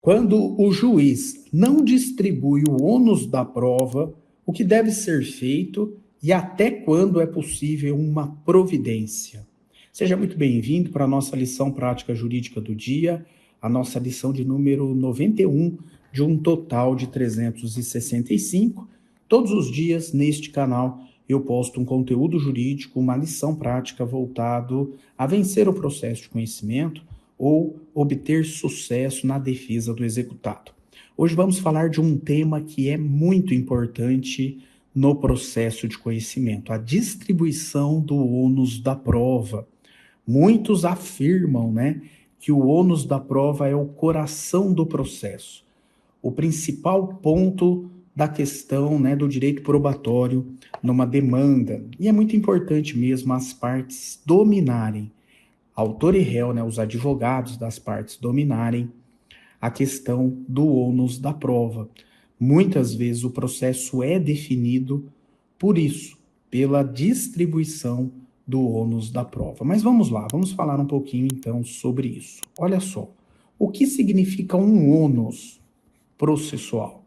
Quando o juiz não distribui o ônus da prova, o que deve ser feito e até quando é possível uma providência. Seja muito bem-vindo para a nossa lição prática jurídica do dia, a nossa lição de número 91, de um total de 365. Todos os dias, neste canal, eu posto um conteúdo jurídico, uma lição prática voltado a vencer o processo de conhecimento ou obter sucesso na defesa do executado. Hoje vamos falar de um tema que é muito importante no processo de conhecimento, a distribuição do ônus da prova. Muitos afirmam, que o ônus da prova é o coração do processo, o principal ponto da questão, do direito probatório numa demanda. E é muito importante mesmo as partes dominarem, autor e réu, os advogados das partes dominarem a questão do ônus da prova. Muitas vezes o processo é definido por isso, pela distribuição do ônus da prova. Mas vamos lá, vamos falar um pouquinho então sobre isso. Olha só, o que significa um ônus processual?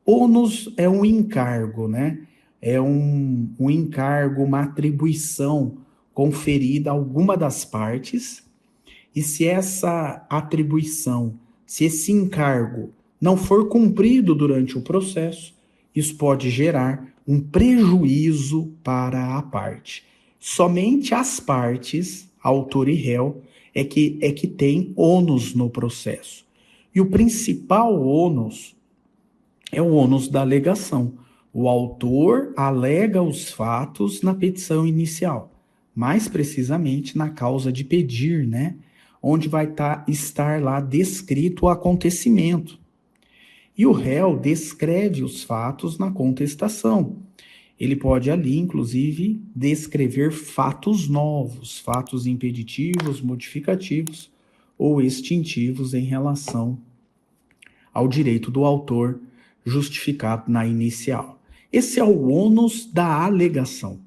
Ônus é um encargo, É um encargo, uma atribuição conferida a alguma das partes, e se essa atribuição, se esse encargo não for cumprido durante o processo, isso pode gerar um prejuízo para a parte. Somente as partes, autor e réu, é que tem ônus no processo. E o principal ônus é o ônus da alegação. O autor alega os fatos na petição inicial, mais precisamente na causa de pedir, onde vai estar lá descrito o acontecimento. E o réu descreve os fatos na contestação. Ele pode ali, inclusive, descrever fatos novos, fatos impeditivos, modificativos ou extintivos em relação ao direito do autor justificado na inicial. Esse é o ônus da alegação.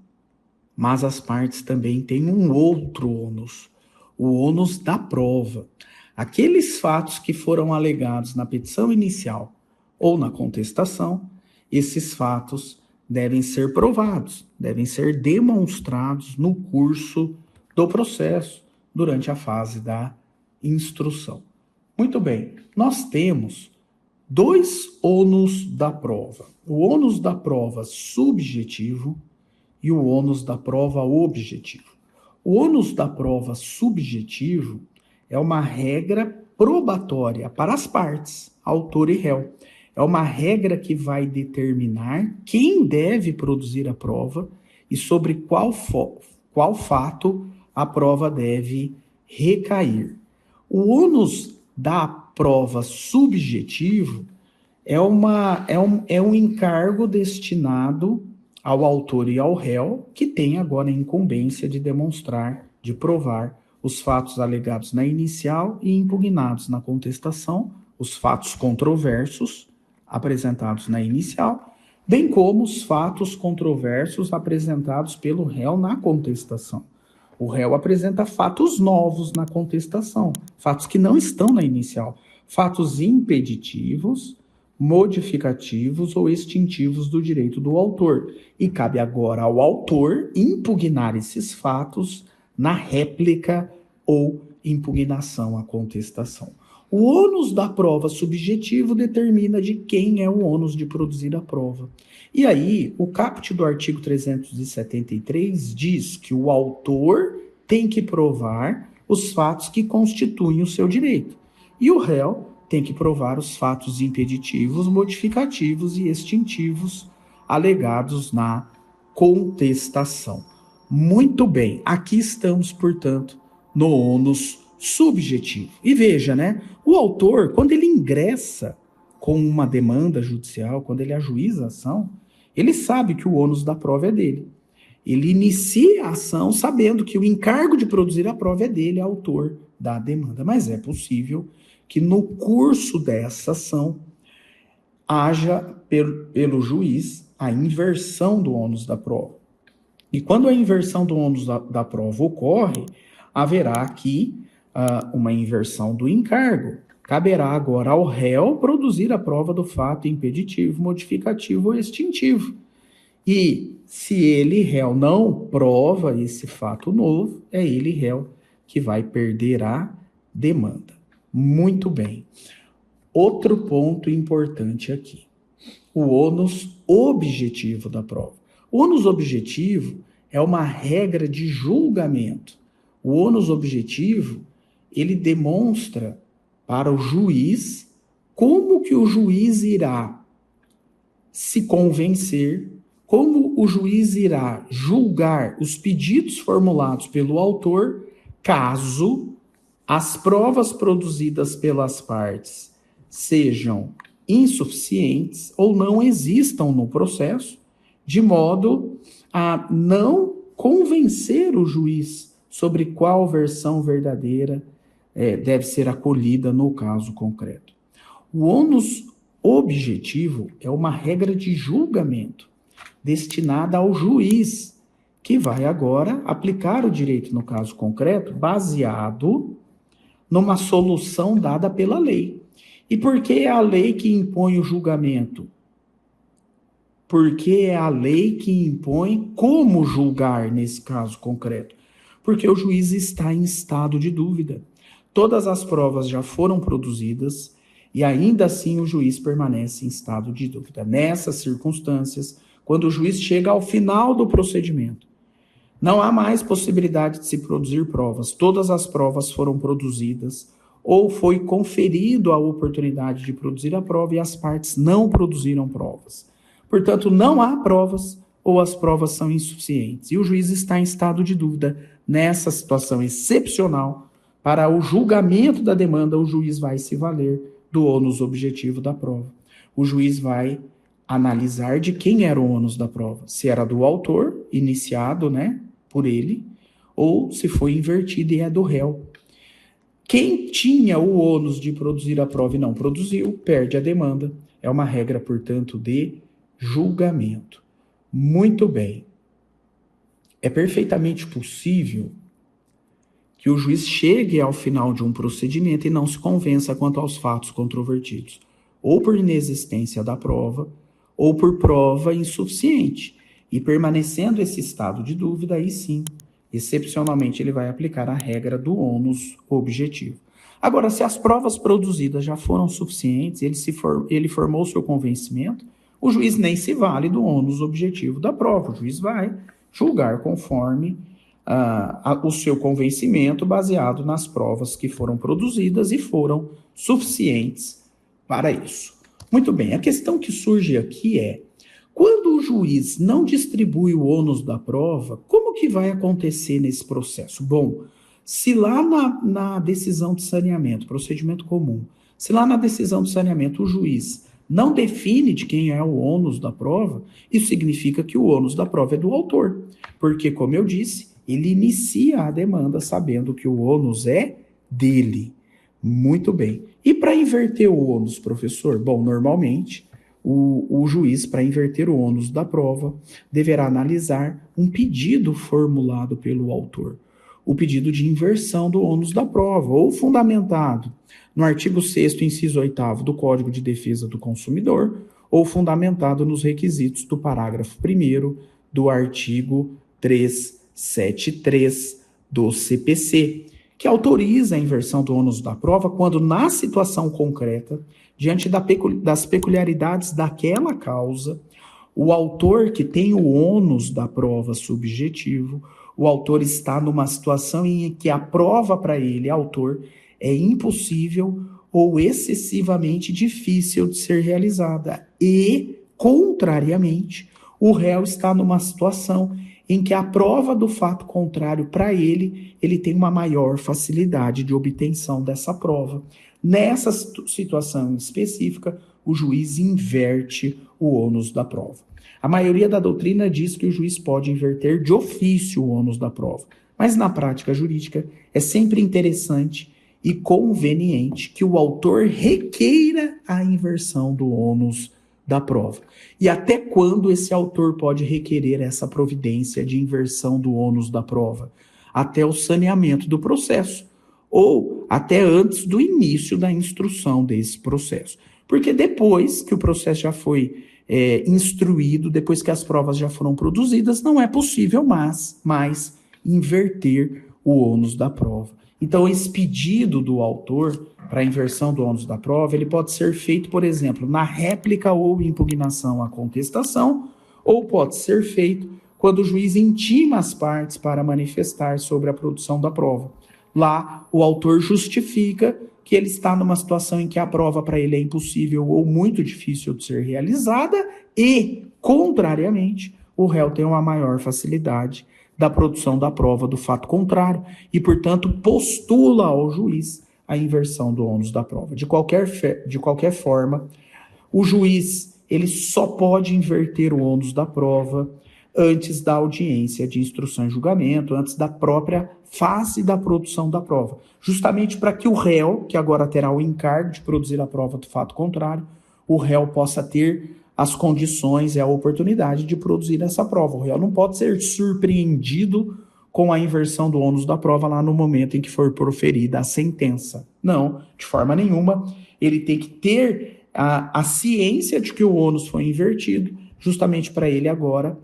Mas as partes também têm um outro ônus, o ônus da prova. Aqueles fatos que foram alegados na petição inicial ou na contestação, esses fatos devem ser provados, devem ser demonstrados no curso do processo, durante a fase da instrução. Muito bem, nós temos dois ônus da prova. O ônus da prova subjetivo e o ônus da prova objetivo. O ônus da prova subjetivo é uma regra probatória para as partes, autor e réu. É uma regra que vai determinar quem deve produzir a prova e sobre qual fato a prova deve recair. O ônus da prova subjetivo é um encargo destinado ao autor e ao réu, que tem agora a incumbência de demonstrar, de provar os fatos alegados na inicial e impugnados na contestação, os fatos controversos apresentados na inicial, bem como os fatos controversos apresentados pelo réu na contestação. O réu apresenta fatos novos na contestação, fatos que não estão na inicial, fatos impeditivos, modificativos ou extintivos do direito do autor. E cabe agora ao autor impugnar esses fatos na réplica ou impugnação à contestação. O ônus da prova subjetivo determina de quem é o ônus de produzir a prova. E aí, o caput do artigo 373 diz que o autor tem que provar os fatos que constituem o seu direito. E o réu tem que provar os fatos impeditivos, modificativos e extintivos alegados na contestação. Muito bem, aqui estamos, portanto, no ônus subjetivo. E veja, o autor, quando ele ingressa com uma demanda judicial, quando ele ajuiza a ação, ele sabe que o ônus da prova é dele. Ele inicia a ação sabendo que o encargo de produzir a prova é dele, autor da demanda. Mas é possível que no curso dessa ação haja pelo juiz a inversão do ônus da prova. E quando a inversão do ônus da prova ocorre, haverá aqui uma inversão do encargo. caberá agora ao réu produzir a prova do fato impeditivo, modificativo ou extintivo. E se ele, réu, não prova esse fato novo, é ele, réu, que vai perder a demanda. Muito bem. Outro ponto importante aqui, o ônus objetivo da prova. O ônus objetivo é uma regra de julgamento. O ônus objetivo, ele demonstra para o juiz como que o juiz irá se convencer, como o juiz irá julgar os pedidos formulados pelo autor, caso as provas produzidas pelas partes sejam insuficientes ou não existam no processo, de modo a não convencer o juiz sobre qual versão verdadeira deve ser acolhida no caso concreto. O ônus objetivo é uma regra de julgamento destinada ao juiz, que vai agora aplicar o direito no caso concreto baseado numa solução dada pela lei. E por que é a lei que impõe o julgamento? Porque é a lei que impõe como julgar nesse caso concreto. Porque o juiz está em estado de dúvida. Todas as provas já foram produzidas e ainda assim o juiz permanece em estado de dúvida. Nessas circunstâncias, quando o juiz chega ao final do procedimento, não há mais possibilidade de se produzir provas. Todas as provas foram produzidas ou foi conferido a oportunidade de produzir a prova e as partes não produziram provas. Portanto, não há provas ou as provas são insuficientes. E o juiz está em estado de dúvida. Nessa situação excepcional, para o julgamento da demanda, o juiz vai se valer do ônus objetivo da prova. O juiz vai analisar de quem era o ônus da prova. Se era do autor, iniciado, por ele, ou se foi invertido e é do réu. Quem tinha o ônus de produzir a prova e não produziu, perde a demanda. É uma regra, portanto, de julgamento. Muito bem. É perfeitamente possível que o juiz chegue ao final de um procedimento e não se convença quanto aos fatos controvertidos, ou por inexistência da prova, ou por prova insuficiente. E permanecendo esse estado de dúvida, aí sim, excepcionalmente, ele vai aplicar a regra do ônus objetivo. Agora, se as provas produzidas já foram suficientes, ele formou seu convencimento, o juiz nem se vale do ônus objetivo da prova. O juiz vai julgar conforme o seu convencimento baseado nas provas que foram produzidas e foram suficientes para isso. Muito bem, a questão que surge aqui é, quando o juiz não distribui o ônus da prova, como que vai acontecer nesse processo? Bom, se lá na decisão de saneamento, procedimento comum, se lá na decisão de saneamento o juiz não define de quem é o ônus da prova, isso significa que o ônus da prova é do autor, porque, como eu disse, ele inicia a demanda sabendo que o ônus é dele. Muito bem. E para inverter o ônus, professor? Bom, normalmente, o juiz, para inverter o ônus da prova, deverá analisar um pedido formulado pelo autor. O pedido de inversão do ônus da prova, ou fundamentado no artigo 6º, inciso 8º do Código de Defesa do Consumidor, ou fundamentado nos requisitos do parágrafo 1º do artigo 373 do CPC, que autoriza a inversão do ônus da prova quando, na situação concreta, diante das peculiaridades daquela causa, o autor que tem o ônus da prova subjetivo, o autor está numa situação em que a prova para ele, autor, é impossível ou excessivamente difícil de ser realizada. E, contrariamente, o réu está numa situação em que a prova do fato contrário para ele tem uma maior facilidade de obtenção dessa prova. Nessa situação específica, o juiz inverte o ônus da prova. A maioria da doutrina diz que o juiz pode inverter de ofício o ônus da prova, mas na prática jurídica é sempre interessante e conveniente que o autor requeira a inversão do ônus da prova. E até quando esse autor pode requerer essa providência de inversão do ônus da prova? Até o saneamento do processo, ou até antes do início da instrução desse processo. Porque depois que o processo já foi instruído, depois que as provas já foram produzidas, não é possível mais inverter o ônus da prova. Então, esse pedido do autor para a inversão do ônus da prova, ele pode ser feito, por exemplo, na réplica ou impugnação à contestação, ou pode ser feito quando o juiz intima as partes para manifestar sobre a produção da prova. Lá, o autor justifica que ele está numa situação em que a prova para ele é impossível ou muito difícil de ser realizada e, contrariamente, o réu tem uma maior facilidade da produção da prova do fato contrário e, portanto, postula ao juiz a inversão do ônus da prova. De qualquer forma, o juiz ele só pode inverter o ônus da prova antes da audiência de instrução e julgamento, antes da própria fase da produção da prova, justamente para que o réu, que agora terá o encargo de produzir a prova do fato contrário, o réu possa ter as condições e a oportunidade de produzir essa prova. O réu não pode ser surpreendido com a inversão do ônus da prova lá no momento em que for proferida a sentença. Não, de forma nenhuma. Ele tem que ter a ciência de que o ônus foi invertido, justamente para ele agora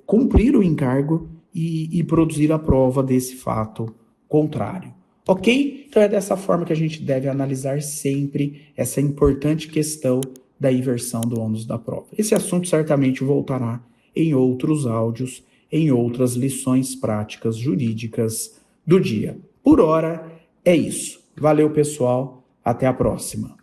cumprir o encargo e produzir a prova desse fato contrário. Ok? Então é dessa forma que a gente deve analisar sempre essa importante questão da inversão do ônus da prova. Esse assunto certamente voltará em outros áudios, em outras lições práticas jurídicas do dia. Por hora, é isso. Valeu, pessoal. Até a próxima.